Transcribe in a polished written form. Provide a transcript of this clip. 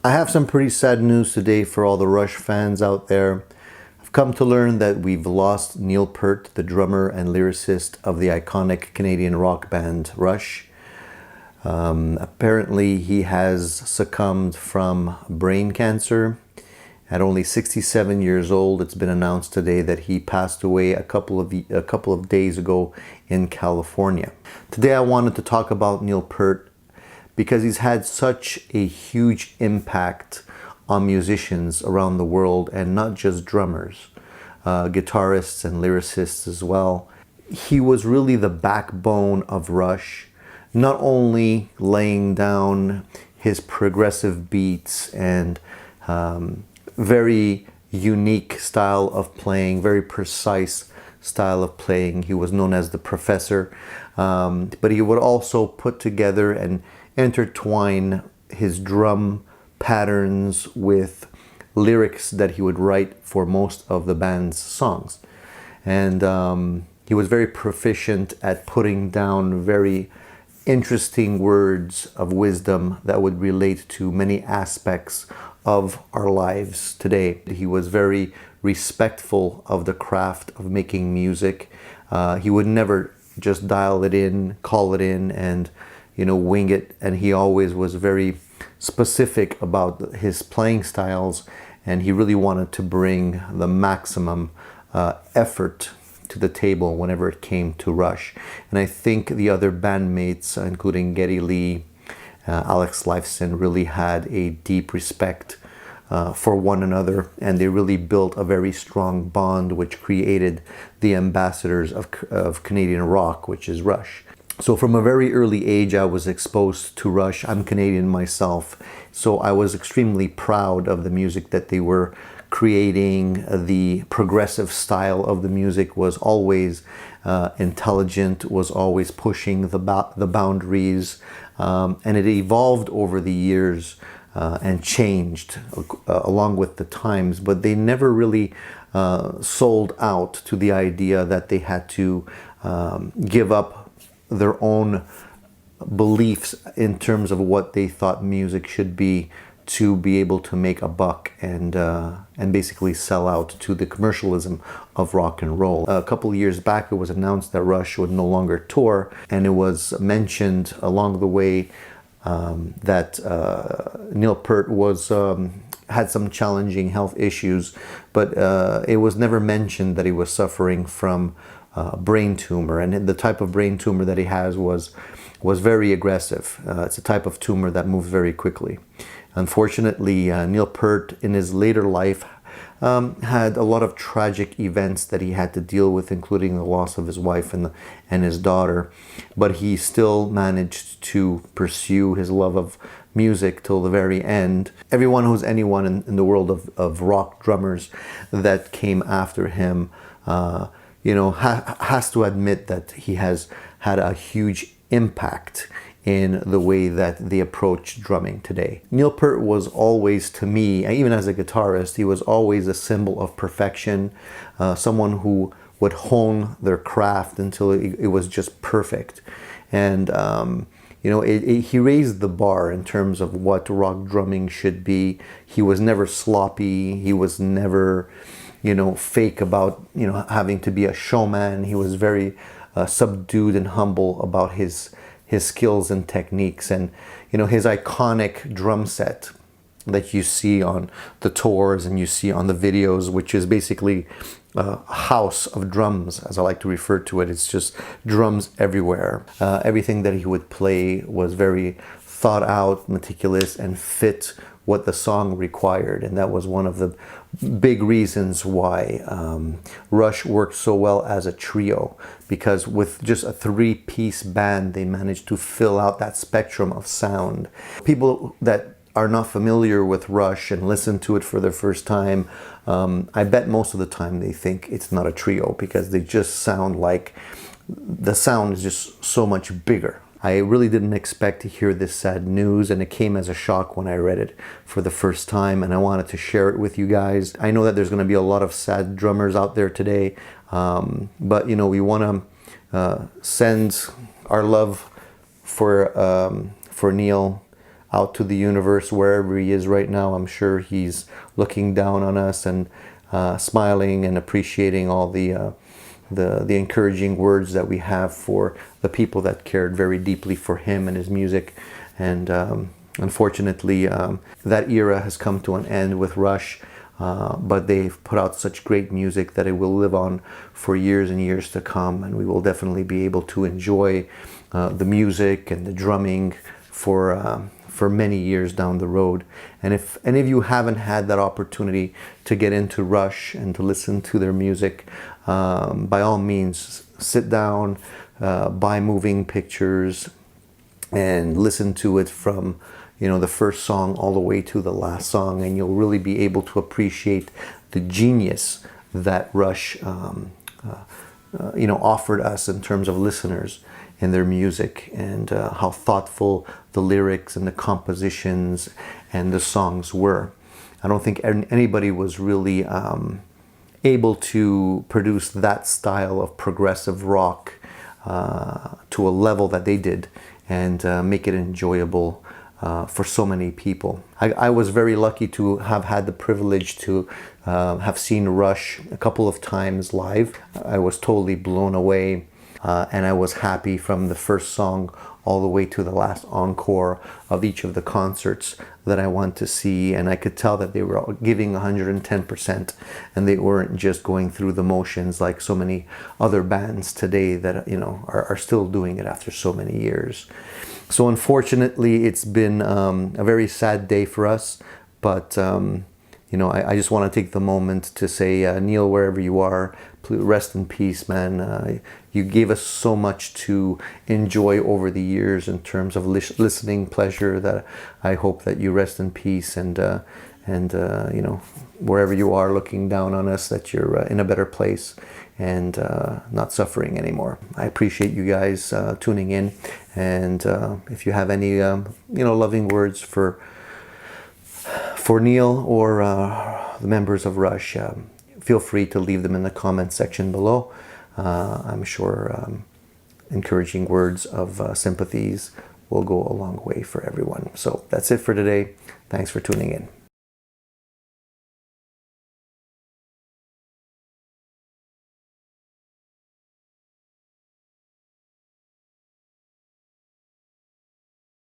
I have some pretty sad news today for all the Rush fans out there. I've come to learn that we've lost Neil Peart, the drummer and lyricist of the iconic Canadian rock band Rush. Apparently he has succumbed from brain cancer. At only 67 years old, it's been announced today that he passed away a couple of days ago in California. Today I wanted to talk about Neil Peart because he's had such a huge impact on musicians around the world, and not just drummers, guitarists and lyricists as well. He was really the backbone of Rush, not only laying down his progressive beats and very unique style of playing, very precise style of playing. He was known as the Professor, but he would also put together and intertwine his drum patterns with lyrics that he would write for most of the band's songs. And he was very proficient at putting down very interesting words of wisdom that would relate to many aspects of our lives today. He was very respectful of the craft of making music. He would never just dial it in, call it in, and wing it. And he always was very specific about his playing styles, and he really wanted to bring the maximum effort to the table whenever it came to Rush. And I think the other bandmates, including Geddy Lee, Alex Lifeson, really had a deep respect for one another, and they really built a very strong bond which created the ambassadors of Canadian rock, which is Rush. So from a very early age I was exposed to Rush. I'm Canadian myself, so I was extremely proud of the music that they were creating. The progressive style of the music was always intelligent, was always pushing the boundaries, and it evolved over the years and changed along with the times, but they never really sold out to the idea that they had to give up their own beliefs in terms of what they thought music should be to be able to make a buck and basically sell out to the commercialism of rock and roll. A couple of years back it was announced that Rush would no longer tour, and it was mentioned along the way that Neil Peart had some challenging health issues, but it was never mentioned that he was suffering from brain tumor, and the type of brain tumor that he has was very aggressive. It's a type of tumor that moves very quickly. Unfortunately, Neil Peart in his later life had a lot of tragic events that he had to deal with, including the loss of his wife and his daughter, but he still managed to pursue his love of music till the very end. Anyone in the world of rock drummers that came after him has to admit that he has had a huge impact in the way that they approach drumming today. Neil Peart was always, to me, even as a guitarist, he was always a symbol of perfection, someone who would hone their craft until it was just perfect. And he raised the bar in terms of what rock drumming should be. He was never sloppy. He was never fake about having to be a showman. He was very subdued and humble about his skills and techniques, and his iconic drum set that you see on the tours and you see on the videos, which is basically a house of drums, as I like to refer to it. It's just drums everywhere. Everything that he would play was very thought out, meticulous, and fit what the song required, and that was one of the big reasons why Rush worked so well as a trio, because with just a three-piece band they managed to fill out that spectrum of sound. People that are not familiar with Rush and listen to it for the first time, I bet most of the time they think it's not a trio, because they just sound like the sound is just so much bigger. I really didn't expect to hear this sad news, and it came as a shock when I read it for the first time, and I wanted to share it with you guys. I know that there's going to be a lot of sad drummers out there today, but we want to send our love for Neil out to the universe, wherever he is right now. I'm sure he's looking down on us and smiling and appreciating all the encouraging words that we have for the people that cared very deeply for him and his music. And unfortunately, that era has come to an end with Rush. But they've put out such great music that it will live on for years and years to come, and we will definitely be able to enjoy the music and the drumming for many years down the road. And if any of you haven't had that opportunity to get into Rush and to listen to their music, by all means, sit down, buy moving pictures, and listen to it from the first song all the way to the last song, and you'll really be able to appreciate the genius that Rush offered us in terms of listeners in their music, and how thoughtful the lyrics and the compositions and the songs were. I don't think anybody was really able to produce that style of progressive rock to a level that they did, and make it enjoyable for so many people. I was very lucky to have had the privilege to have seen Rush a couple of times live. I was totally blown away, and I was happy from the first song all the way to the last encore of each of the concerts that I went to see, and I could tell that they were giving 110%, and they weren't just going through the motions like so many other bands today that are still doing it after so many years. So unfortunately, it's been a very sad day for us, but I just want to take the moment to say, Neil, wherever you are, please rest in peace, man. You gave us so much to enjoy over the years in terms of listening pleasure, that I hope that you rest in peace, and wherever you are looking down on us, that you're in a better place and not suffering anymore. I appreciate you guys tuning in, and if you have any loving words for Neil or the members of Rush, feel free to leave them in the comment section below. I'm sure encouraging words of sympathies will go a long way for everyone. So that's it for today. Thanks for tuning in.